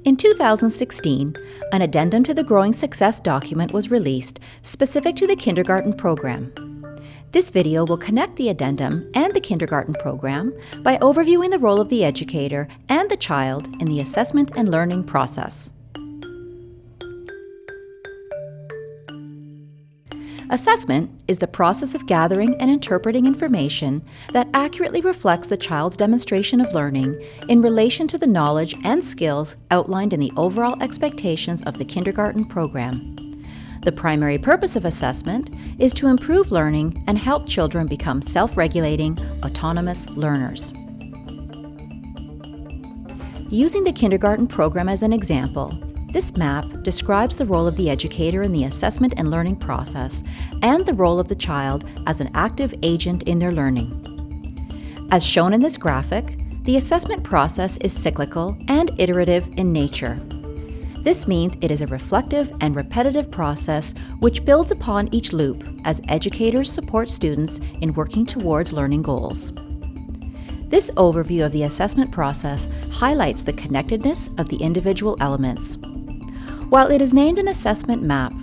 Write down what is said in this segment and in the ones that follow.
In 2016, an addendum to the Growing Success document was released specific to the kindergarten program. This video will connect the addendum and the kindergarten program by overviewing the role of the educator and the child in the assessment and learning process. Assessment is the process of gathering and interpreting information that accurately reflects the child's demonstration of learning in relation to the knowledge and skills outlined in the overall expectations of the kindergarten program. The primary purpose of assessment is to improve learning and help children become self-regulating, autonomous learners. Using the kindergarten program as an example, this map describes the role of the educator in the assessment and learning process and the role of the child as an active agent in their learning. As shown in this graphic, the assessment process is cyclical and iterative in nature. This means it is a reflective and repetitive process which builds upon each loop as educators support students in working towards learning goals. This overview of the assessment process highlights the connectedness of the individual elements. While it is named an assessment map,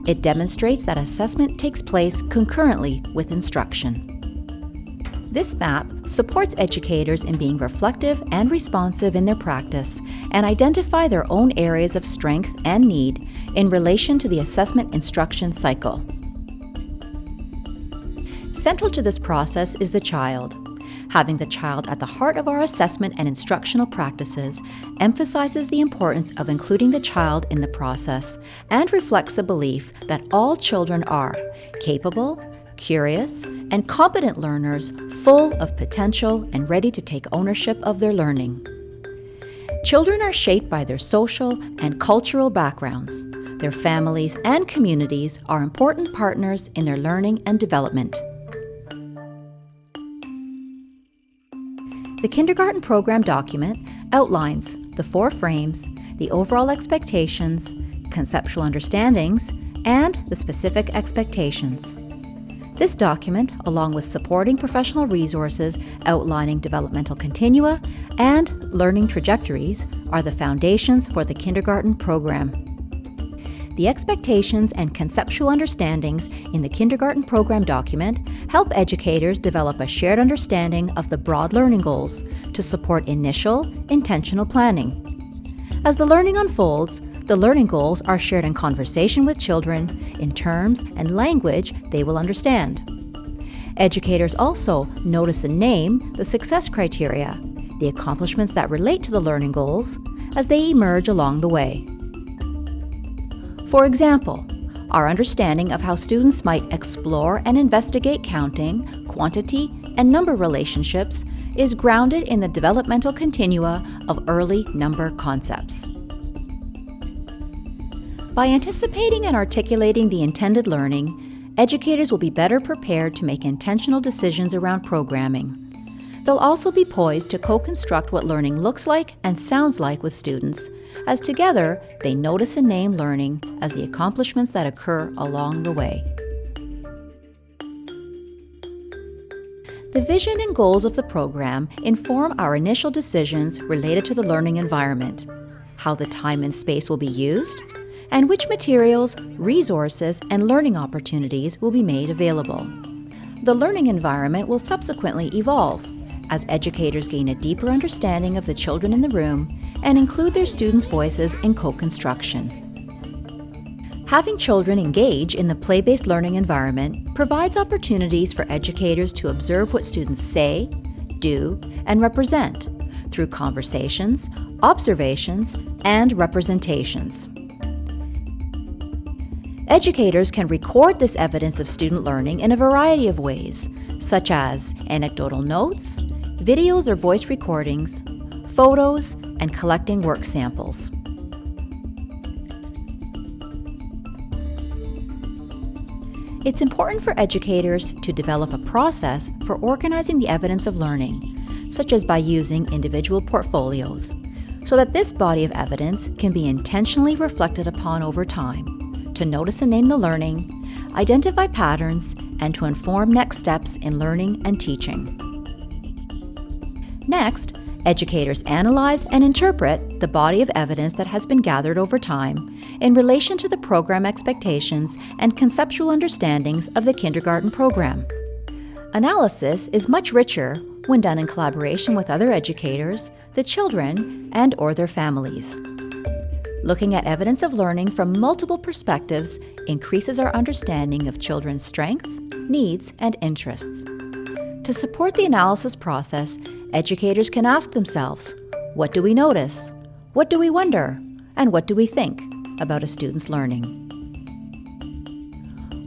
it demonstrates that assessment takes place concurrently with instruction. This map supports educators in being reflective and responsive in their practice and identify their own areas of strength and need in relation to the assessment instruction cycle. Central to this process is the child. Having the child at the heart of our assessment and instructional practices emphasizes the importance of including the child in the process and reflects the belief that all children are capable, curious, and competent learners full of potential and ready to take ownership of their learning. Children are shaped by their social and cultural backgrounds. Their families and communities are important partners in their learning and development. The kindergarten program document outlines the 4 frames, the overall expectations, conceptual understandings, and the specific expectations. This document, along with supporting professional resources outlining developmental continua and learning trajectories, are the foundations for the kindergarten program. The expectations and conceptual understandings in the kindergarten program document help educators develop a shared understanding of the broad learning goals to support initial, intentional planning. As the learning unfolds, the learning goals are shared in conversation with children in terms and language they will understand. Educators also notice and name the success criteria, the accomplishments that relate to the learning goals, as they emerge along the way. For example, our understanding of how students might explore and investigate counting, quantity, and number relationships is grounded in the developmental continua of early number concepts. By anticipating and articulating the intended learning, educators will be better prepared to make intentional decisions around programming. They'll also be poised to co-construct what learning looks like and sounds like with students, as together they notice and name learning as the accomplishments that occur along the way. The vision and goals of the program inform our initial decisions related to the learning environment, how the time and space will be used, and which materials, resources, and learning opportunities will be made available. The learning environment will subsequently evolve as educators gain a deeper understanding of the children in the room and include their students' voices in co-construction. Having children engage in the play-based learning environment provides opportunities for educators to observe what students say, do, and represent through conversations, observations, and representations. Educators can record this evidence of student learning in a variety of ways, such as anecdotal notes, videos or voice recordings, photos, and collecting work samples. It's important for educators to develop a process for organizing the evidence of learning, such as by using individual portfolios, so that this body of evidence can be intentionally reflected upon over time, to notice and name the learning, identify patterns, and to inform next steps in learning and teaching. Next, Educators analyze and interpret the body of evidence that has been gathered over time in relation to the program expectations and conceptual understandings of the kindergarten program. Analysis is much richer when done in collaboration with other educators, the children, and/or their families. Looking at evidence of learning from multiple perspectives increases our understanding of children's strengths, needs, and interests. To support the analysis process, educators can ask themselves, what do we notice? What do we wonder? And what do we think about a student's learning?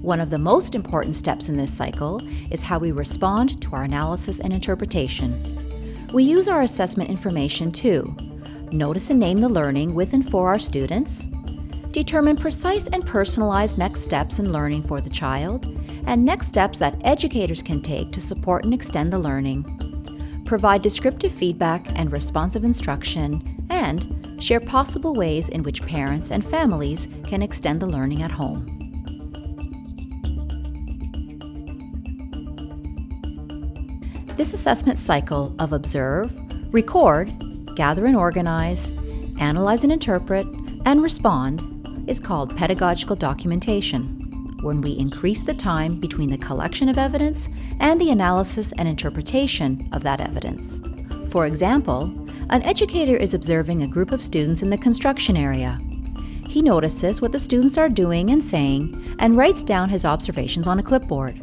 One of the most important steps in this cycle is how we respond to our analysis and interpretation. We use our assessment information to notice and name the learning with and for our students, determine precise and personalized next steps in learning for the child, and next steps that educators can take to support and extend the learning, provide descriptive feedback and responsive instruction, and share possible ways in which parents and families can extend the learning at home. This assessment cycle of observe, record, gather and organize, analyze and interpret, and respond is called pedagogical documentation, when we increase the time between the collection of evidence and the analysis and interpretation of that evidence. For example, an educator is observing a group of students in the construction area. He notices what the students are doing and saying and writes down his observations on a clipboard.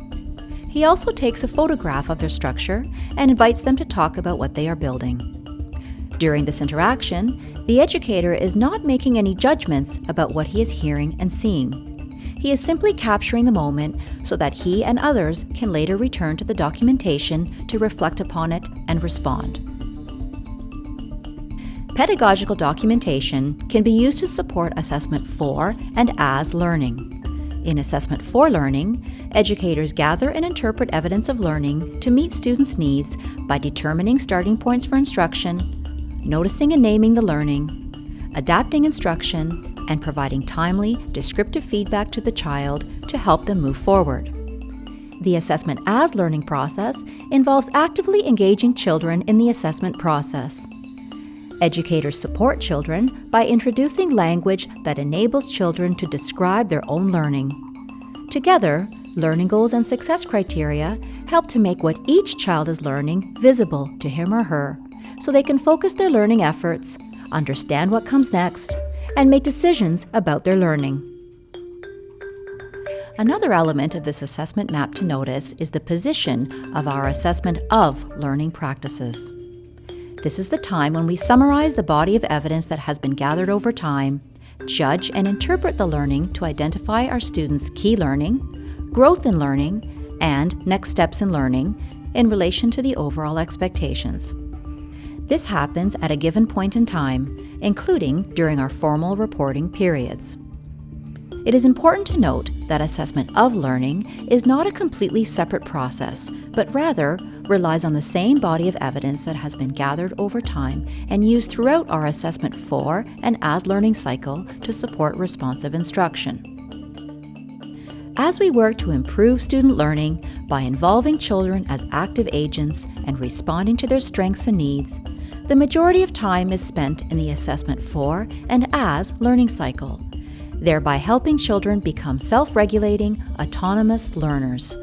He also takes a photograph of their structure and invites them to talk about what they are building. During this interaction, the educator is not making any judgments about what he is hearing and seeing. He is simply capturing the moment so that he and others can later return to the documentation to reflect upon it and respond. Pedagogical documentation can be used to support assessment for and as learning. In assessment for learning, educators gather and interpret evidence of learning to meet students' needs by determining starting points for instruction, noticing and naming the learning, adapting instruction, and providing timely, descriptive feedback to the child to help them move forward. The assessment as learning process involves actively engaging children in the assessment process. Educators support children by introducing language that enables children to describe their own learning. Together, learning goals and success criteria help to make what each child is learning visible to him or her, so they can focus their learning efforts, understand what comes next, and make decisions about their learning. Another element of this assessment map to notice is the position of our assessment of learning practices. This is the time when we summarize the body of evidence that has been gathered over time, judge and interpret the learning to identify our students' key learning, growth in learning, and next steps in learning in relation to the overall expectations. This happens at a given point in time, including during our formal reporting periods. It is important to note that assessment of learning is not a completely separate process, but rather relies on the same body of evidence that has been gathered over time and used throughout our assessment for and as learning cycle to support responsive instruction. As we work to improve student learning by involving children as active agents and responding to their strengths and needs, the majority of time is spent in the assessment for and as learning cycle, thereby helping children become self-regulating, autonomous learners.